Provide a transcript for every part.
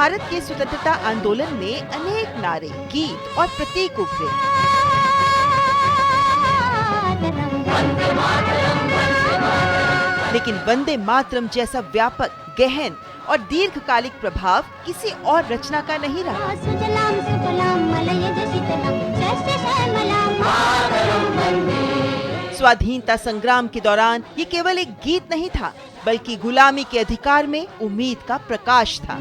भारत के स्वतंत्रता आंदोलन में अनेक नारे, गीत और प्रतीक उभरे। लेकिन वंदे मातरम जैसा व्यापक, गहन और दीर्घकालिक प्रभाव किसी और रचना का नहीं रहा। स्वाधीनता संग्राम के दौरान ये केवल एक गीत नहीं था, बल्कि गुलामी के अधिकार में उम्मीद का प्रकाश था।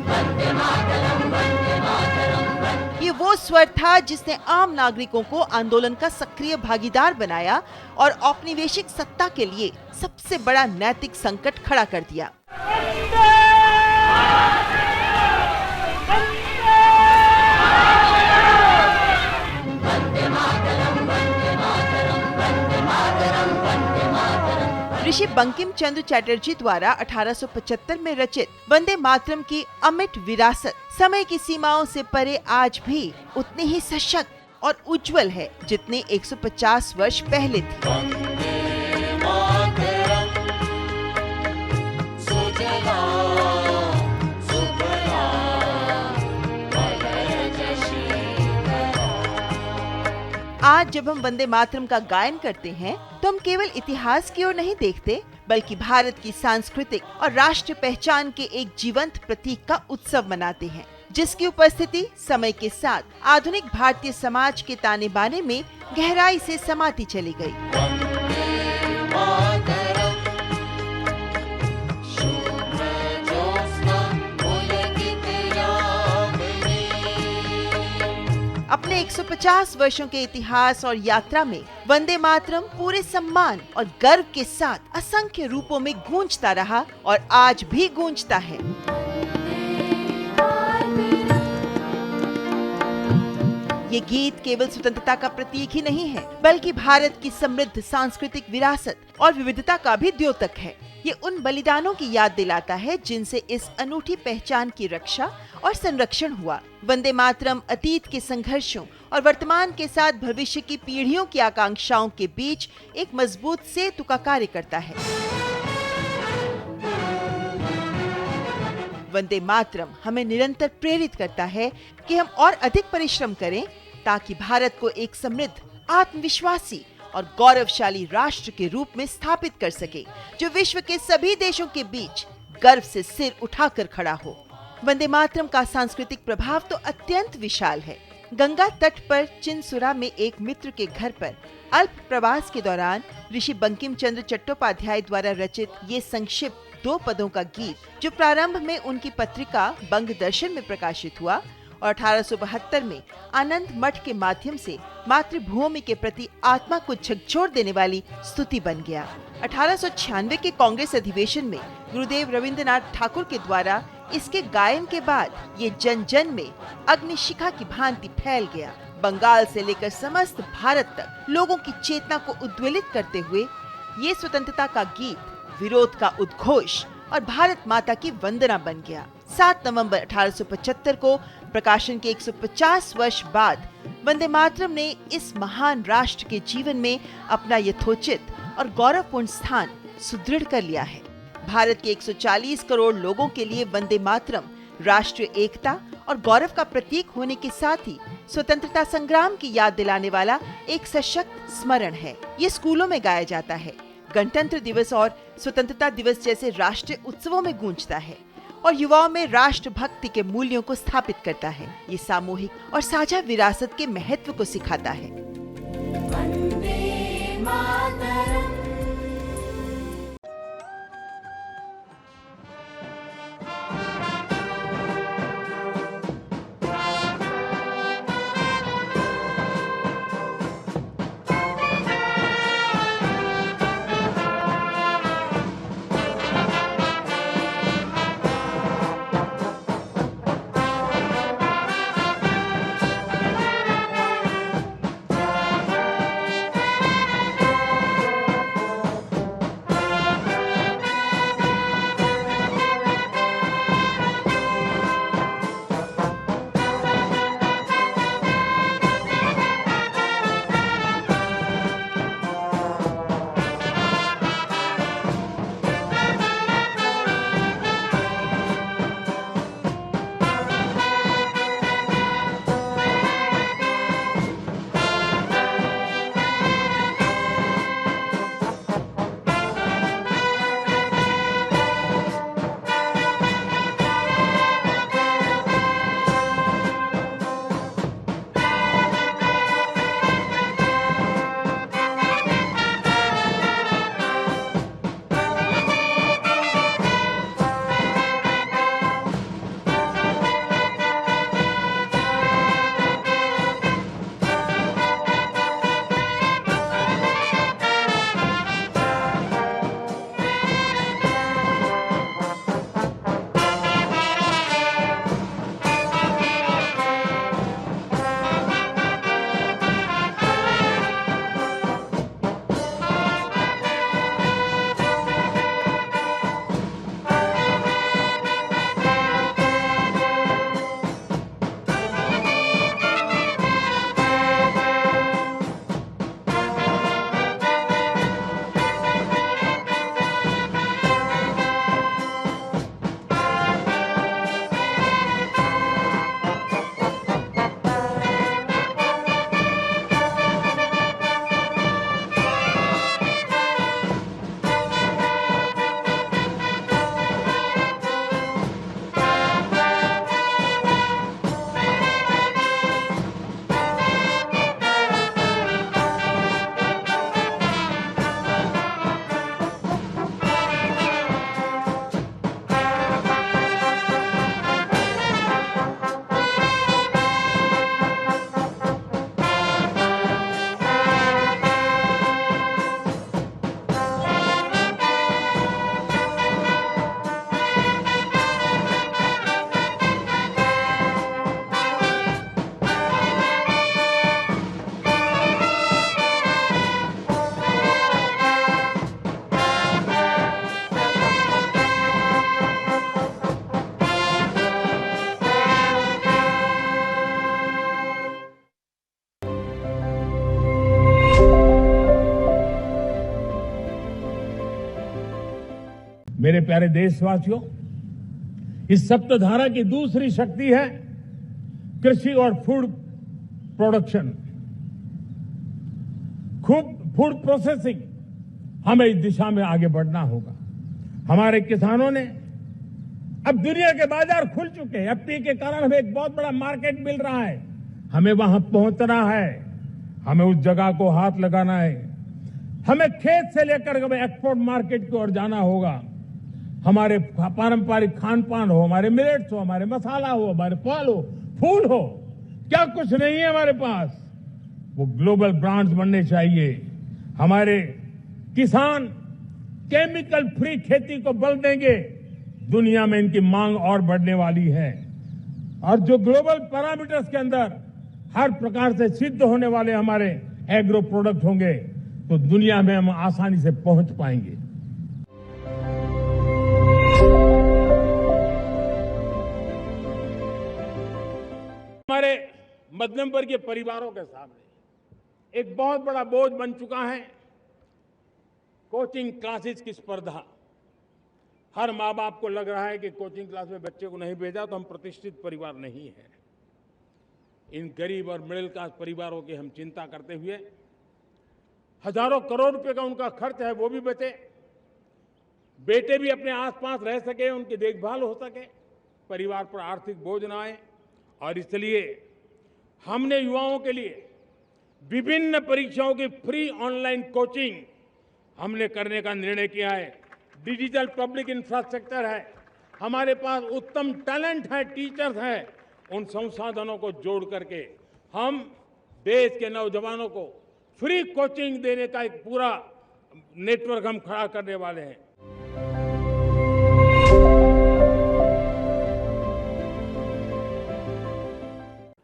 ये वो स्वर था जिसने आम नागरिकों को आंदोलन का सक्रिय भागीदार बनाया और औपनिवेशिक सत्ता के लिए सबसे बड़ा नैतिक संकट खड़ा कर दिया। ऋषि बंकिम चंद्र चटर्जी द्वारा 1875 में रचित वंदे मातरम की अमिट विरासत समय की सीमाओं से परे आज भी उतनी ही सशक्त और उज्जवल है जितने 150 वर्ष पहले थी। आज जब हम वंदे मातरम का गायन करते हैं तो हम केवल इतिहास की ओर नहीं देखते, बल्कि भारत की सांस्कृतिक और राष्ट्रीय पहचान के एक जीवंत प्रतीक का उत्सव मनाते हैं, जिसकी उपस्थिति समय के साथ आधुनिक भारतीय समाज के ताने बाने में गहराई से समाती चली गई। अपने 150 वर्षों के इतिहास और यात्रा में वंदे मातरम पूरे सम्मान और गर्व के साथ असंख्य रूपों में गूंजता रहा और आज भी गूंजता है। ये गीत केवल स्वतंत्रता का प्रतीक ही नहीं है, बल्कि भारत की समृद्ध सांस्कृतिक विरासत और विविधता का भी द्योतक है। ये उन बलिदानों की याद दिलाता है जिनसे इस अनूठी पहचान की रक्षा और संरक्षण हुआ। वंदे मातरम अतीत के संघर्षों और वर्तमान के साथ भविष्य की पीढ़ियों की आकांक्षाओं के बीच एक मजबूत सेतु का कार्य करता है। वंदे मातरम हमें निरंतर प्रेरित करता है कि हम और अधिक परिश्रम करें ताकि भारत को एक समृद्ध, आत्मविश्वासी और गौरवशाली राष्ट्र के रूप में स्थापित कर सके, जो विश्व के सभी देशों के बीच गर्व से सिर उठाकर खड़ा हो। वंदे मातरम का सांस्कृतिक प्रभाव तो अत्यंत विशाल है। गंगा तट पर चिनसुरा में एक मित्र के घर पर अल्प प्रवास के दौरान ऋषि बंकिम चंद्र चट्टोपाध्याय द्वारा रचित ये संक्षिप्त 2 पदों का गीत, जो प्रारंभ में उनकी पत्रिका बंग दर्शन में प्रकाशित हुआ और 1872 में आनंद मठ के माध्यम से मातृभूमि के प्रति आत्मा को झकझोर देने वाली स्तुति बन गया। 1896 के कांग्रेस अधिवेशन में गुरुदेव रविंद्रनाथ ठाकुर के द्वारा इसके गायन के बाद ये जन जन में अग्निशिखा की भांति फैल गया। बंगाल से लेकर समस्त भारत तक लोगों की चेतना को उद्वेलित करते हुए ये स्वतंत्रता का गीत विरोध का उद्घोष और भारत माता की वंदना बन गया। 7 नवंबर 1875 को प्रकाशन के 150 वर्ष बाद वंदे मातरम ने इस महान राष्ट्र के जीवन में अपना यथोचित और गौरवपूर्ण स्थान सुदृढ़ कर लिया है। भारत के 140 करोड़ लोगों के लिए वंदे मातरम राष्ट्रीय एकता और गौरव का प्रतीक होने के साथ ही स्वतंत्रता संग्राम की याद दिलाने वाला एक सशक्त स्मरण है। ये स्कूलों में गाया जाता है, गणतंत्र दिवस और स्वतंत्रता दिवस जैसे राष्ट्रीय उत्सवों में गूंजता है और युवाओं में राष्ट्रभक्ति के मूल्यों को स्थापित करता है। ये सामूहिक और साझा विरासत के महत्व को सिखाता है। वंदे मातरम। मेरे प्यारे देशवासियों, इस सप्तधारा की दूसरी शक्ति है कृषि और फूड प्रोडक्शन, फूड प्रोसेसिंग। हमें इस दिशा में आगे बढ़ना होगा। हमारे किसानों ने अब दुनिया के बाजार खुल चुके हैं। एफटीए के कारण हमें एक बहुत बड़ा मार्केट मिल रहा है। हमें वहां पहुंचना है, हमें उस जगह को हाथ लगाना है। हमें खेत से लेकर के एक्सपोर्ट मार्केट की ओर जाना होगा। हमारे पारंपरिक खान पान हो, हमारे मिलेट्स हो, हमारे मसाला हो, हमारे फल हो, फूल हो, क्या कुछ नहीं है हमारे पास, वो ग्लोबल ब्रांड्स बनने चाहिए। हमारे किसान केमिकल फ्री खेती को बल देंगे। दुनिया में इनकी मांग और बढ़ने वाली है और जो ग्लोबल पैरामीटर्स के अंदर हर प्रकार से सिद्ध होने वाले हमारे एग्रो प्रोडक्ट होंगे तो दुनिया में हम आसानी से पहुंच पाएंगे। हमारे मध्यम वर्गीय परिवारों के सामने एक बहुत बड़ा बोझ बन चुका है कोचिंग क्लासेस की स्पर्धा। हर माँ बाप को लग रहा है कि कोचिंग क्लास में बच्चे को नहीं भेजा तो हम प्रतिष्ठित परिवार नहीं है। इन गरीब और मिडिल क्लास परिवारों की हम चिंता करते हुए हजारों करोड़ रुपए का उनका खर्च है वो भी बचे, बेटे भी अपने आसपास रह सके, उनकी देखभाल हो सके, परिवार पर आर्थिक बोझ ना आए। और इसलिए हमने युवाओं के लिए विभिन्न परीक्षाओं की फ्री ऑनलाइन कोचिंग हमने करने का निर्णय किया है। डिजिटल पब्लिक इंफ्रास्ट्रक्चर है, हमारे पास उत्तम टैलेंट है, टीचर्स हैं। उन संसाधनों को जोड़ करके हम देश के नौजवानों को फ्री कोचिंग देने का एक पूरा नेटवर्क हम खड़ा करने वाले हैं।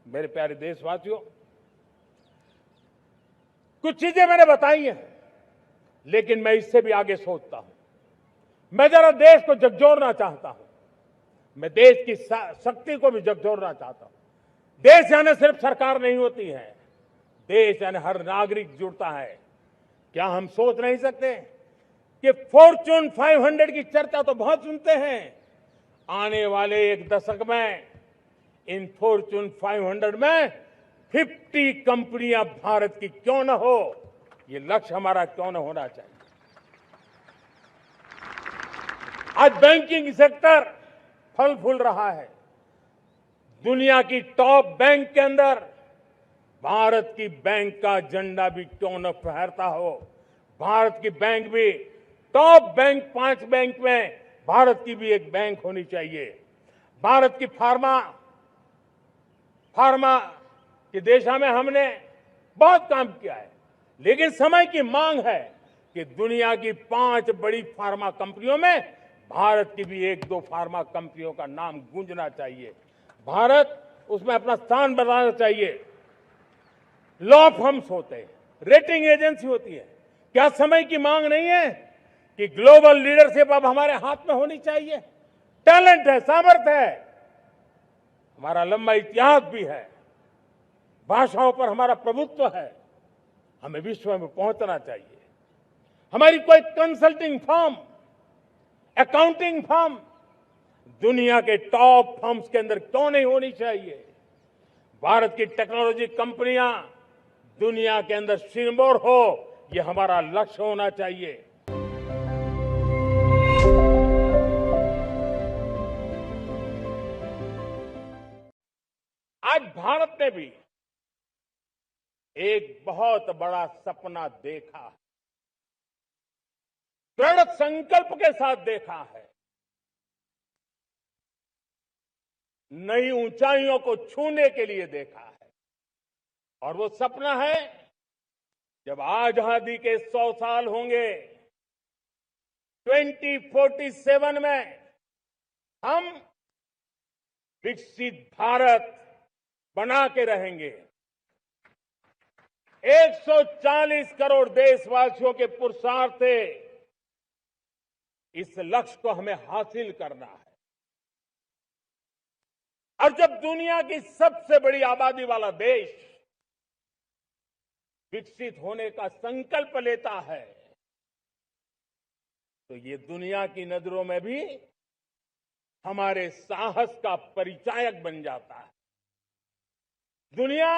मेरे प्यारे देशवासियों, कुछ चीजें मैंने बताई हैं, लेकिन मैं इससे भी आगे सोचता हूं। मैं जरा देश को झकझोरना चाहता हूं, मैं देश की शक्ति को भी झकझोरना चाहता हूं। देश यानी सिर्फ सरकार नहीं होती है, देश यानी हर नागरिक जुड़ता है। क्या हम सोच नहीं सकते कि फॉर्च्यून 500 की चर्चा तो बहुत सुनते हैं, आने वाले एक दशक में इन फॉर्च्यून 500 में 50 कंपनियां भारत की क्यों न हो, ये लक्ष्य हमारा क्यों न होना चाहिए। आज बैंकिंग सेक्टर फल फूल रहा है। दुनिया की टॉप बैंक के अंदर भारत की बैंक का झंडा भी क्यों न फहरता हो। भारत की बैंक भी टॉप बैंक 5 बैंक में भारत की भी एक बैंक होनी चाहिए। भारत की फार्मा की दिशा में हमने बहुत काम किया है, लेकिन समय की मांग है कि दुनिया की 5 बड़ी फार्मा कंपनियों में भारत की भी 1-2 फार्मा कंपनियों का नाम गूंजना चाहिए। भारत उसमें अपना स्थान बनाना चाहिए। लॉ फर्म्स होते हैं, रेटिंग एजेंसी होती है। क्या समय की मांग नहीं है कि ग्लोबल लीडरशिप अब हमारे हाथ में होनी चाहिए? टैलेंट है, सामर्थ्य है, हमारा लंबा इतिहास भी है, भाषाओं पर हमारा प्रभुत्व है, हमें विश्व में पहुंचना चाहिए। हमारी कोई कंसल्टिंग फर्म, अकाउंटिंग फर्म दुनिया के टॉप फर्म्स के अंदर क्यों नहीं होनी चाहिए? भारत की टेक्नोलॉजी कंपनियां दुनिया के अंदर सिरमौर हो, यह हमारा लक्ष्य होना चाहिए। आज भारत ने भी एक बहुत बड़ा सपना देखा है, दृढ़ संकल्प के साथ देखा है। नई ऊंचाइयों को छूने के लिए देखा है। और वो सपना है जब आजादी के 100 साल होंगे, 2047 में हम विकसित भारत बना के रहेंगे। 140 करोड़ देशवासियों के पुरुषार्थ से इस लक्ष्य को हमें हासिल करना है। और जब दुनिया की सबसे बड़ी आबादी वाला देश विकसित होने का संकल्प लेता है, तो ये दुनिया की नजरों में भी हमारे साहस का परिचायक बन जाता है। दुनिया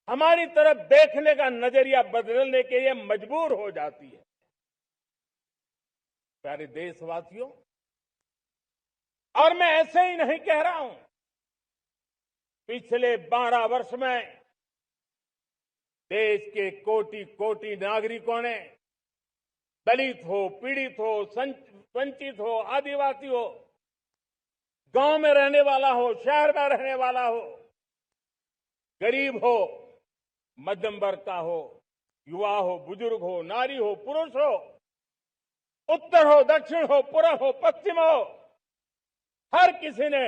हमारी तरफ देखने का नजरिया बदलने के लिए मजबूर हो जाती है। प्यारे देशवासियों, और मैं ऐसे ही नहीं कह रहा हूं। पिछले 12 वर्ष में देश के कोटि कोटि नागरिकों ने, दलित हो, पीड़ित हो, वंचित हो, आदिवासी हो, गांव में रहने वाला हो, शहर में रहने वाला हो, गरीब हो, मध्यम वर्ग का हो, युवा हो, बुजुर्ग हो, नारी हो, पुरुष हो, उत्तर हो, दक्षिण हो, पूर्व हो, पश्चिम हो, हर किसी ने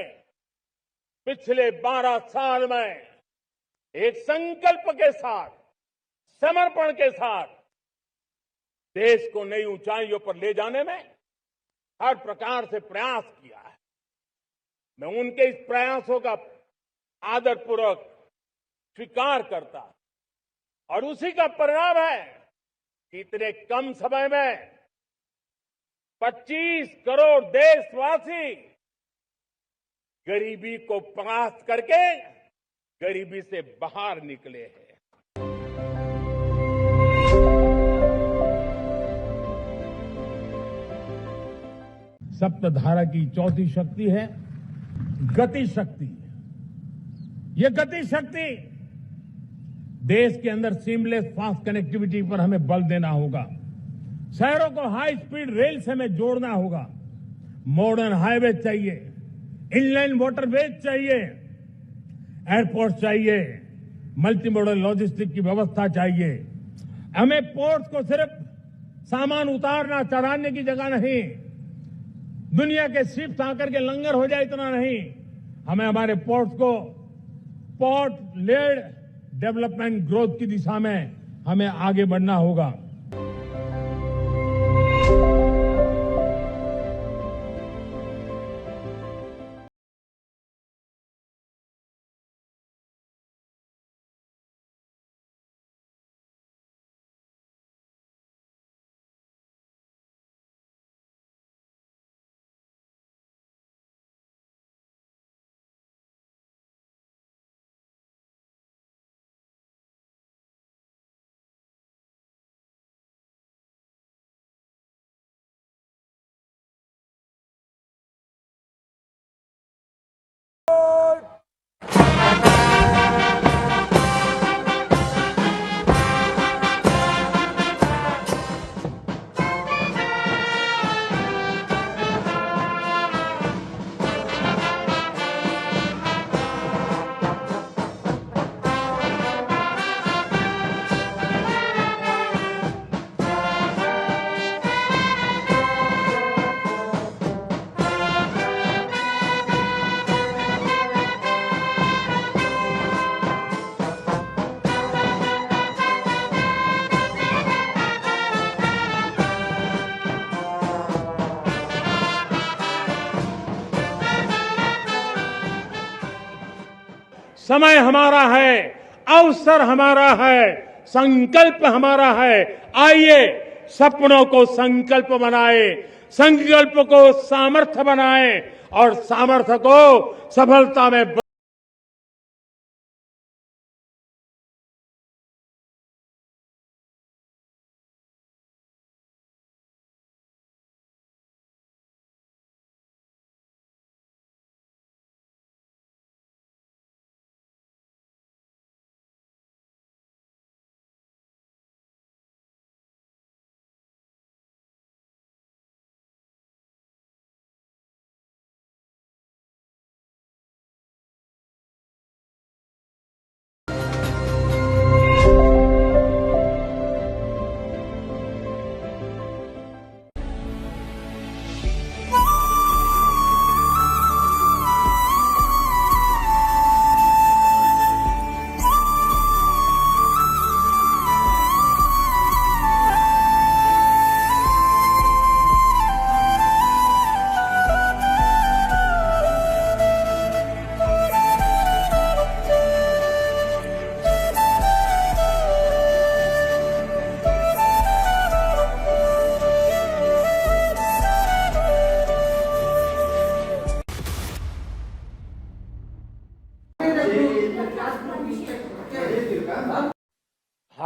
पिछले 12 साल में एक संकल्प के साथ, समर्पण के साथ देश को नई ऊंचाइयों पर ले जाने में हर प्रकार से प्रयास किया है। मैं उनके इस प्रयासों का आदरपूर्वक स्वीकार करता और उसी का परिणाम है कि इतने कम समय में 25 करोड़ देशवासी गरीबी को परास्त करके गरीबी से बाहर निकले हैं। सप्तधारा की चौथी शक्ति है गति शक्ति। ये गति शक्ति देश के अंदर सीमलेस फास्ट कनेक्टिविटी पर हमें बल देना होगा। शहरों को हाई स्पीड रेल से हमें जोड़ना होगा। मॉडर्न हाईवे चाहिए, इनलाइन वाटरवेज चाहिए, एयरपोर्ट चाहिए, मल्टी मॉडल लॉजिस्टिक की व्यवस्था चाहिए। हमें पोर्ट को सिर्फ सामान उतारना चढ़ाने की जगह नहीं, दुनिया के शिप्स आकर के लंगर हो जाए इतना नहीं, हमें हमारे पोर्ट्स को पोर्ट लेड डेवलपमेंट ग्रोथ की दिशा में हमें आगे बढ़ना होगा। समय हमारा है, अवसर हमारा है, संकल्प हमारा है। आइए सपनों को संकल्प बनाए, संकल्प को सामर्थ्य बनाए और सामर्थ्य को सफलता में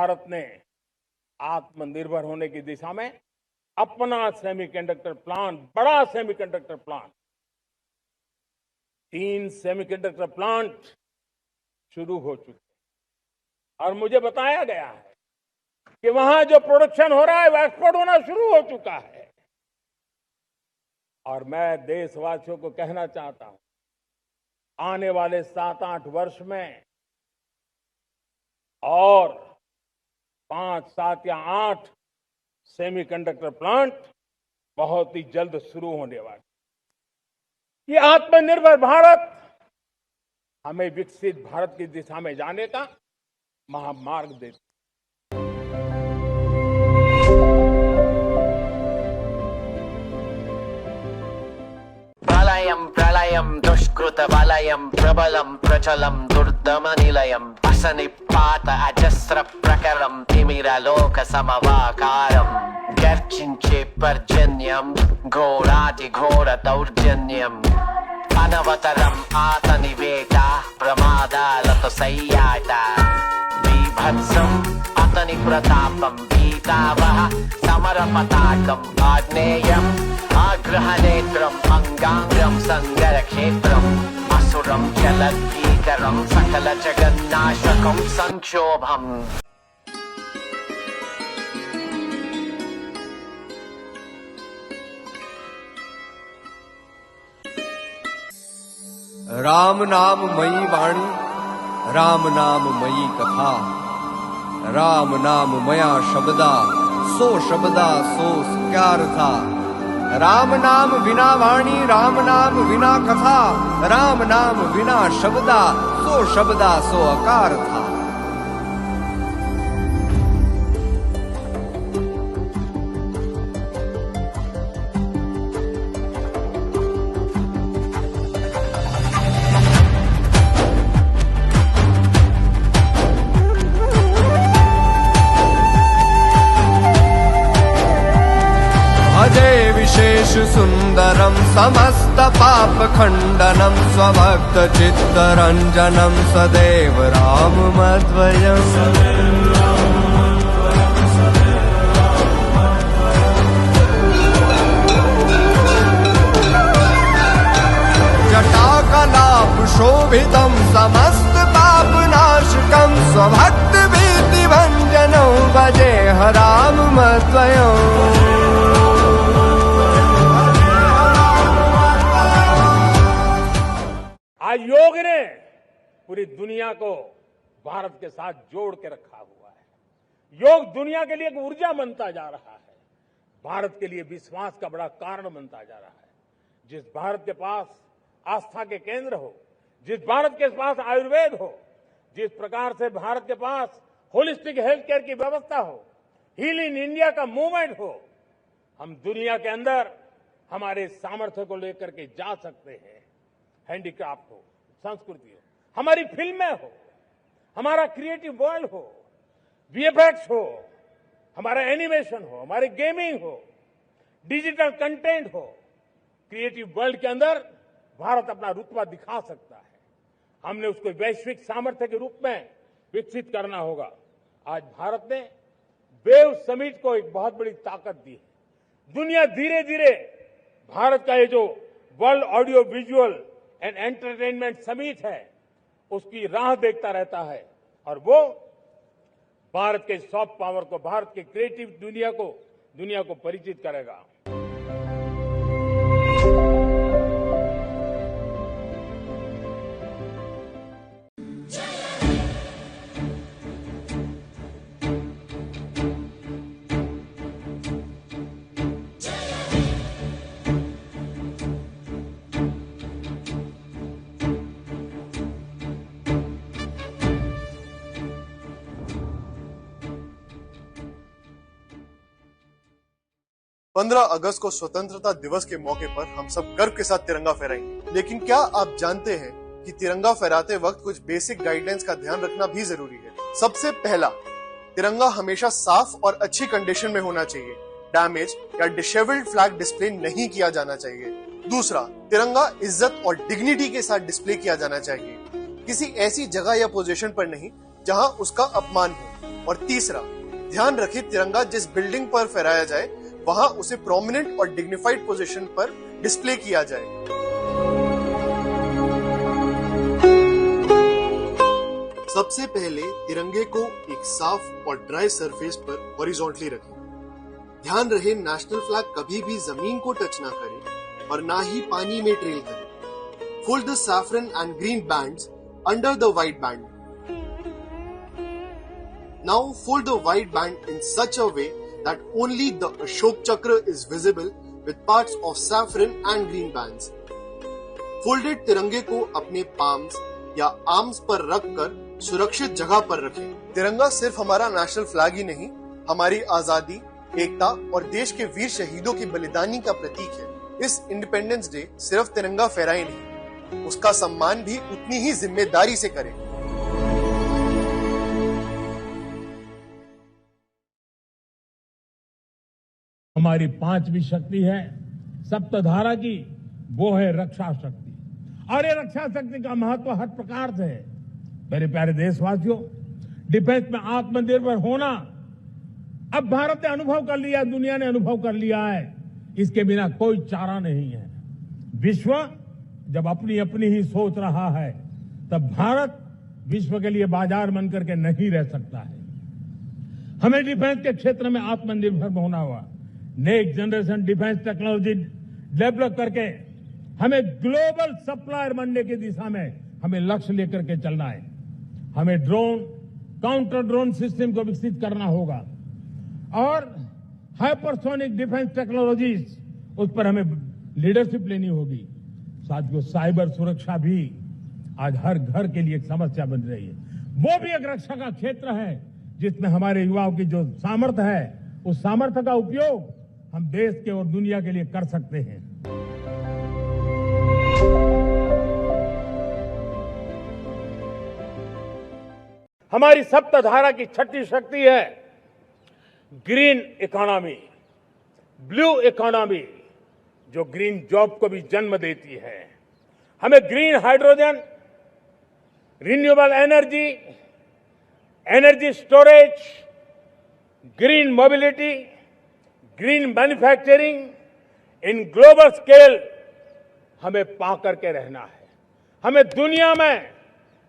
भारत ने आत्मनिर्भर होने की दिशा में अपना सेमीकंडक्टर प्लांट, बड़ा सेमीकंडक्टर प्लांट, 3 सेमीकंडक्टर प्लांट शुरू हो चुके हैं। और मुझे बताया गया है कि वहां जो प्रोडक्शन हो रहा है वो एक्सपोर्ट होना शुरू हो चुका है। और मैं देशवासियों को कहना चाहता हूं, आने वाले 7-8 वर्ष में और 5, 7 या 8 सेमीकंडक्टर प्लांट बहुत ही जल्द शुरू होने वाले। ये आत्मनिर्भर भारत हमें विकसित भारत की दिशा में जाने का महामार्ग देता है। प्रलयं दुष्कृतबलयं प्रबलं प्रचलं दुर्दमनिलयं असनिपात अजस्र प्रकरं तिमिरलोकसमवाकारं गर्जिंचे पर्जन्यं घोरातिघोर दौर्जन्यम् अनवतरम् आतनिवेटा प्रमादालतसय्याता बीभत्सम् अतनि प्रतापं भीतावह समरपताकम् आग्नेयम् आग्रहनेत्रम् अंगांगं संगरक्षेत्रम् असुरं जलद्भीकरं सकल जगन्नाशकं संक्षोभम्। राम नाम मयि वाणी, राम नाम मयि कथा, राम नाम मया शब्दा, सो शब्दा सो क्या था। राम नाम बिना वाणी, राम नाम बिना कथा, राम नाम बिना शब्दा, सो शब्दा सो अकार था। विशेष सुंदरम समस्त पाप खंडनम स्वभक्त चित्तरंजनम सदैव राम मध्वयम्। जटाकलाप शोभितम समस्त पाप नाशकम स्वभक्त भीति भंजनौ भजे राम मध्वयम्। आज योग ने पूरी दुनिया को भारत के साथ जोड़ के रखा हुआ है। योग दुनिया के लिए एक ऊर्जा बनता जा रहा है, भारत के लिए विश्वास का बड़ा कारण बनता जा रहा है। जिस भारत के पास आस्था के केंद्र हो, जिस भारत के पास आयुर्वेद हो, जिस प्रकार से भारत के पास होलिस्टिक हेल्थ केयर की व्यवस्था हो, हील इन इंडिया का मूवमेंट हो, हम दुनिया के अंदर हमारे सामर्थ्य को लेकर के जा सकते हैं। हैंडीक्राफ्ट हो, संस्कृति हो, हमारी फिल्में हो, हमारा क्रिएटिव वर्ल्ड हो, वीएफएक्स हो, हमारा एनिमेशन हो, हमारे गेमिंग हो, डिजिटल कंटेंट हो, क्रिएटिव वर्ल्ड के अंदर भारत अपना रुतबा दिखा सकता है। हमने उसको वैश्विक सामर्थ्य के रूप में विकसित करना होगा। आज भारत ने वेव समिट को एक बहुत बड़ी ताकत दी है। दुनिया धीरे धीरे भारत का ये जो world audio visual and entertainment summit है उसकी राह देखता रहता है और वो भारत के सॉफ्ट पावर को, भारत के क्रिएटिव दुनिया को परिचित करेगा। पंद्रह अगस्त को स्वतंत्रता दिवस के मौके पर हम सब गर्व के साथ तिरंगा फहराएंगे, लेकिन क्या आप जानते हैं कि तिरंगा फहराते वक्त कुछ बेसिक गाइडलाइंस का ध्यान रखना भी जरूरी है। सबसे पहला, तिरंगा हमेशा साफ और अच्छी कंडीशन में होना चाहिए। डैमेज या डिसेबल्ड फ्लैग डिस्प्ले नहीं किया जाना चाहिए। दूसरा, तिरंगा इज्जत और डिग्निटी के साथ डिस्प्ले किया जाना चाहिए, किसी ऐसी जगह या पोजीशन पर नहीं जहां उसका अपमान हो। और तीसरा, ध्यान रखें तिरंगा जिस बिल्डिंग पर फहराया जाए वहां उसे प्रोमिनेंट और डिग्निफाइड पोजीशन पर डिस्प्ले किया जाए। सबसे पहले तिरंगे को एक साफ और ड्राई सरफेस पर हॉरिजॉन्टली रखें। ध्यान रहे नेशनल फ्लैग कभी भी जमीन को टच ना करे और ना ही पानी में ट्रेल करे। Fold the saffron and green bands under the white band. Now fold the white band in such a way that only the Ashok Chakra is visible with parts of saffron and green bands. Folded तिरंगे को अपने palms या arms पर रखकर सुरक्षित जगह पर रखें। तिरंगा सिर्फ हमारा नेशनल फ्लैग ही नहीं, हमारी आजादी, एकता और देश के वीर शहीदों की बलिदानी का प्रतीक है। इस इंडिपेंडेंस डे सिर्फ तिरंगा फहराए नहीं, उसका सम्मान भी उतनी ही जिम्मेदारी से करें। हमारी पांचवी शक्ति है सप्तधारा की, वो है रक्षा शक्ति। और ये रक्षा शक्ति का महत्व हर प्रकार से है। मेरे प्यारे देशवासियों, डिफेंस में आत्मनिर्भर होना अब भारत ने अनुभव कर लिया, दुनिया ने अनुभव कर लिया है। इसके बिना कोई चारा नहीं है। विश्व जब अपनी अपनी ही सोच रहा है, तब भारत विश्व के लिए बाजार बन करके नहीं रह सकता है। हमें डिफेंस के क्षेत्र में आत्मनिर्भर होना हुआ। Next generation defence technology develop करके हमें ग्लोबल सप्लायर बनने की दिशा में हमें लक्ष्य लेकर के चलना है। हमें ड्रोन, काउंटर ड्रोन सिस्टम को विकसित करना होगा और हाइपरसोनिक डिफेंस टेक्नोलॉजीज, उस पर हमें लीडरशिप लेनी होगी। साथियों, साइबर सुरक्षा भी आज हर घर के लिए एक समस्या बन रही है। वो भी एक रक्षा का क्षेत्र है जिसमें हमारे युवाओं की जो सामर्थ्य है, उस सामर्थ्य का उपयोग हम देश के और दुनिया के लिए कर सकते हैं। हमारी सप्तधारा की छठी शक्ति है ग्रीन इकोनॉमी, ब्लू इकोनॉमी, जो ग्रीन जॉब को भी जन्म देती है। हमें green hydrogen, renewable energy, energy storage, green mobility, green manufacturing in global scale हमें पा करके रहना है। हमें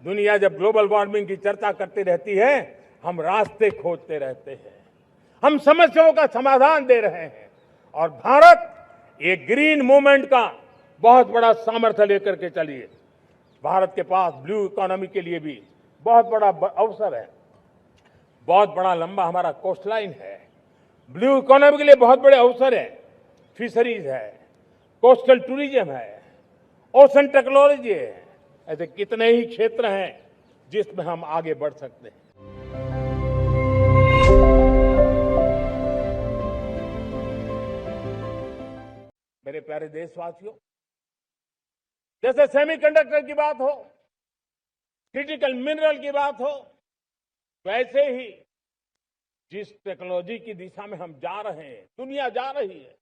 दुनिया जब ग्लोबल वार्मिंग की चर्चा करती रहती है, हम रास्ते खोजते रहते हैं, हम समस्याओं का समाधान दे रहे हैं। और भारत ये ग्रीन मूवमेंट का बहुत बड़ा सामर्थ्य लेकर के चलिए। भारत के पास ब्लू इकोनॉमी के लिए भी बहुत बड़ा अवसर है। बहुत बड़ा लंबा हमारा कोस्ट लाइन है। ब्लू इकोनॉमी के लिए बहुत बड़े अवसर है। फिशरीज है, कोस्टल टूरिज्म है, ओशन टेक्नोलॉजी है। ऐसे कितने ही क्षेत्र हैं जिसमें हम आगे बढ़ सकते हैं। मेरे प्यारे देशवासियों, जैसे सेमीकंडक्टर की बात हो, क्रिटिकल मिनरल की बात हो, वैसे ही जिस टेक्नोलॉजी की दिशा में हम जा रहे हैं, दुनिया जा रही है,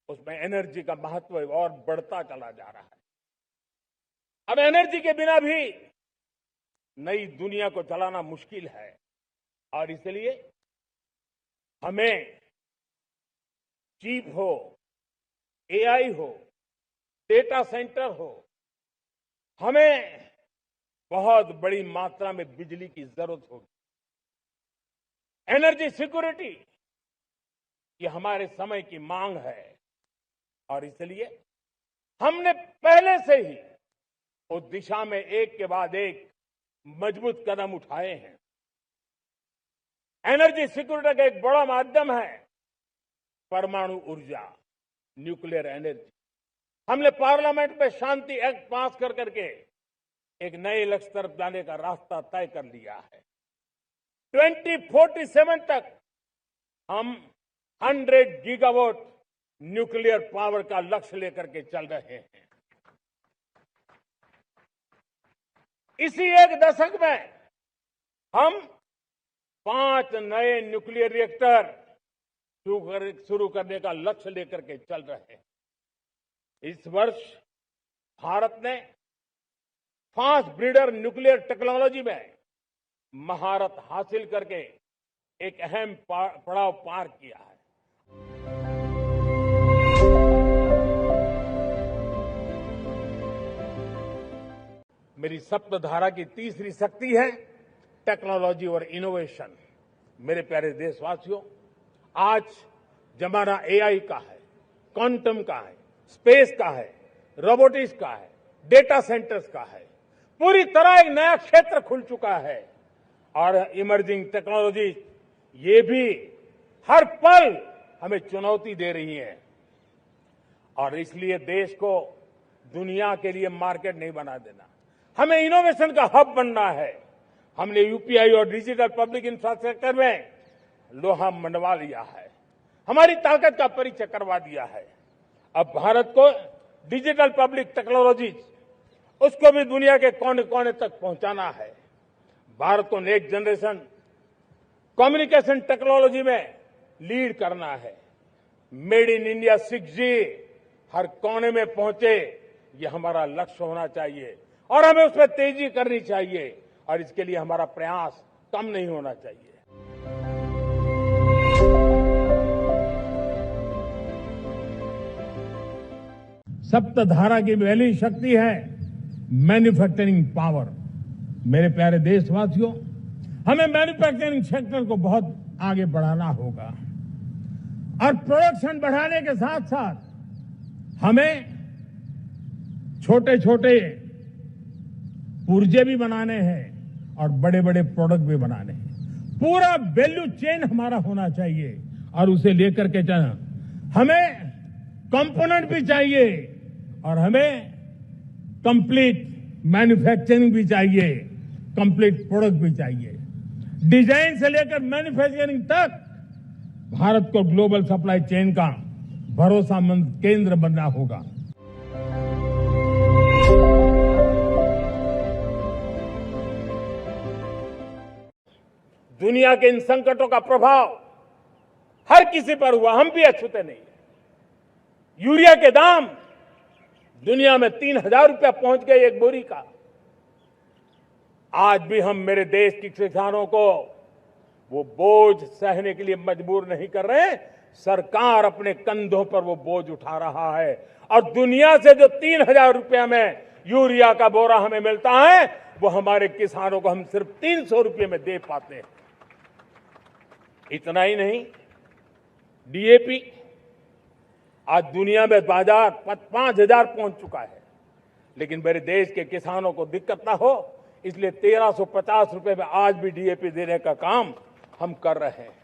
उसमें एनर्जी का महत्व और बढ़ता चला जा रहा है। अब एनर्जी के बिना भी नई दुनिया को चलाना मुश्किल है और इसलिए हमें चिप हो, एआई हो, डेटा सेंटर हो, हमें बहुत बड़ी मात्रा में बिजली की जरूरत होगी। एनर्जी सिक्योरिटी ये हमारे समय की मांग है और इसलिए हमने पहले से ही उस दिशा में एक के बाद एक मजबूत कदम उठाए हैं। एनर्जी सिक्योरिटी का एक बड़ा माध्यम है परमाणु ऊर्जा, न्यूक्लियर एनर्जी। हमने पार्लियामेंट में शांति एक्ट पास कर करके एक नए लक्ष्य तरफ जाने का रास्ता तय कर लिया है। 2047 तक हम 100 गीगावाट न्यूक्लियर पावर का लक्ष्य लेकर के चल रहे हैं। इसी एक दशक में हम 5 नए न्यूक्लियर रिएक्टर शुरू करने का लक्ष्य लेकर के चल रहे हैं। इस वर्ष भारत ने फास्ट ब्रीडर न्यूक्लियर टेक्नोलॉजी में महारत हासिल करके एक अहम पड़ाव पार किया है। मेरी सप्तधारा की तीसरी शक्ति है टेक्नोलॉजी और इनोवेशन। मेरे प्यारे देशवासियों, आज जमाना एआई का है, क्वांटम का है, स्पेस का है, रोबोटिक्स का है, डेटा सेंटर्स का है। पूरी तरह एक नया क्षेत्र खुल चुका है और इमर्जिंग टेक्नोलॉजी ये भी हर पल हमें चुनौती दे रही है और इसलिए देश को दुनिया के लिए मार्केट नहीं बना देना, हमें इनोवेशन का हब बनना है। हमने यूपीआई और डिजिटल पब्लिक इंफ्रास्ट्रक्चर में लोहा मनवा लिया है, हमारी ताकत का परिचय करवा दिया है। अब भारत को डिजिटल पब्लिक टेक्नोलॉजी उसको भी दुनिया के कोने कोने तक पहुंचाना है। भारत को नेक्स्ट जनरेशन कम्युनिकेशन टेक्नोलॉजी में लीड करना है। मेड इन इंडिया 6G हर कोने में पहुंचे, ये हमारा लक्ष्य होना चाहिए और हमें उसमें तेजी करनी चाहिए और इसके लिए हमारा प्रयास कम नहीं होना चाहिए। सप्तधारा की पहली शक्ति है मैन्युफैक्चरिंग पावर। मेरे प्यारे देशवासियों, हमें मैन्युफैक्चरिंग सेक्टर को बहुत आगे बढ़ाना होगा और प्रोडक्शन बढ़ाने के साथ साथ हमें छोटे छोटे पुर्जे भी बनाने हैं और बड़े बड़े प्रोडक्ट भी बनाने हैं। पूरा वैल्यू चेन हमारा होना चाहिए और उसे लेकर के चलना। हमें कंपोनेंट भी चाहिए और हमें कंप्लीट मैन्युफैक्चरिंग भी चाहिए, कंप्लीट प्रोडक्ट भी चाहिए। डिजाइन से लेकर मैन्युफैक्चरिंग तक भारत को ग्लोबल सप्लाई चेन का भरोसामंद केंद्र बनना होगा। दुनिया के इन संकटों का प्रभाव हर किसी पर हुआ, हम भी अछूते नहीं। यूरिया के दाम दुनिया में 3,000 रुपया पहुंच गए एक बोरी का। आज भी हम मेरे देश के किसानों को वो बोझ सहने के लिए मजबूर नहीं कर रहे। सरकार अपने कंधों पर वो बोझ उठा रहा है और दुनिया से जो 3,000 रुपया में यूरिया का बोरा हमें मिलता है, वो हमारे किसानों को हम सिर्फ 300 रुपये में दे पाते हैं। इतना ही नहीं, डीएपी आज दुनिया में बाजार 5,000 पहुंच चुका है, लेकिन मेरे देश के किसानों को दिक्कत ना हो इसलिए 1,350 रुपए में आज भी डीएपी देने का काम हम कर रहे हैं।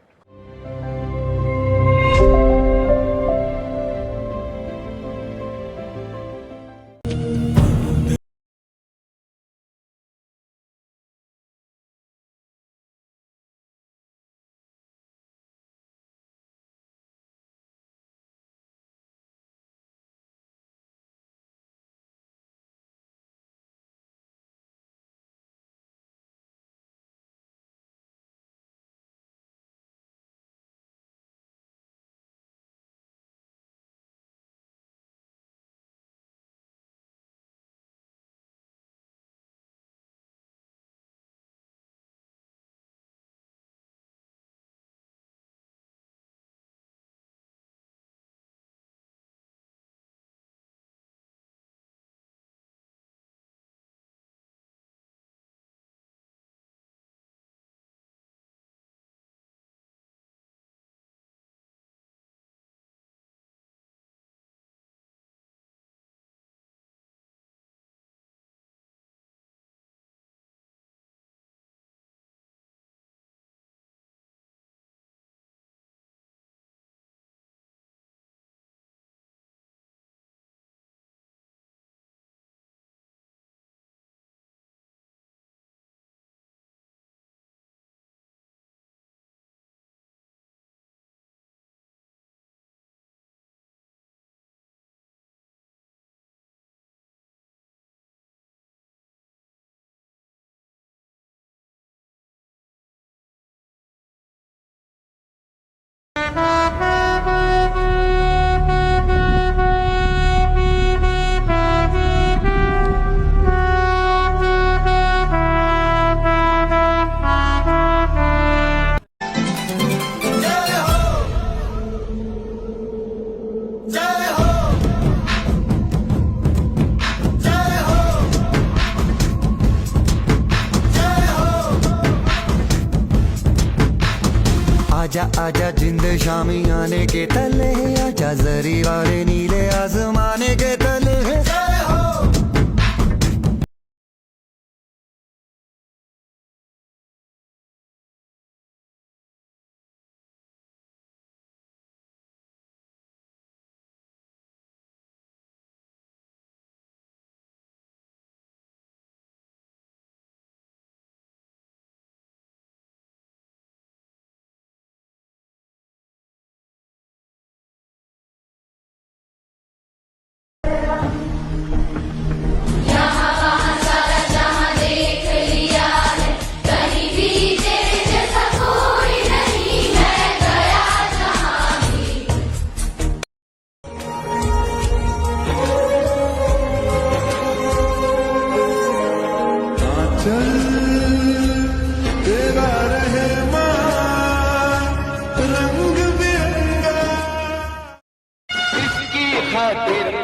आजा आजा जिंद शामी आने के तले, आजा जरी वाले नीले आसमाने के तले।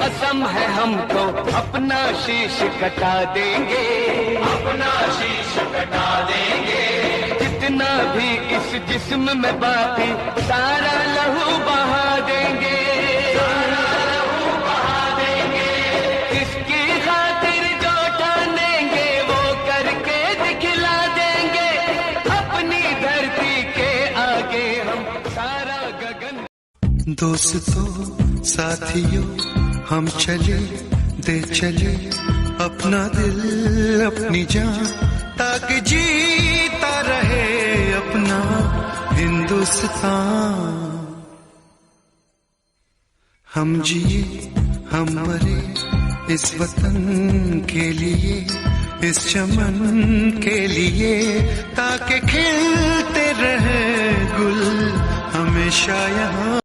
कसम है हमको अपना शीश कटा देंगे, अपना शीश कटा देंगे। जितना भी इस जिस्म में बाकी सारा लहू बहा देंगे, सारा लहू बहा देंगे। इसकी खातिर जो ठानेंगे वो करके दिखला देंगे। अपनी धरती के आगे हम सारा गगन। दोस्तों साथियों हम चले दे चले अपना दिल अपनी जान, ताकि जीता रहे अपना हिंदुस्तान। हम जिए हम मरे इस वतन के लिए, इस चमन के लिए, ताकि खिलते रहे गुल हमेशा यहाँ।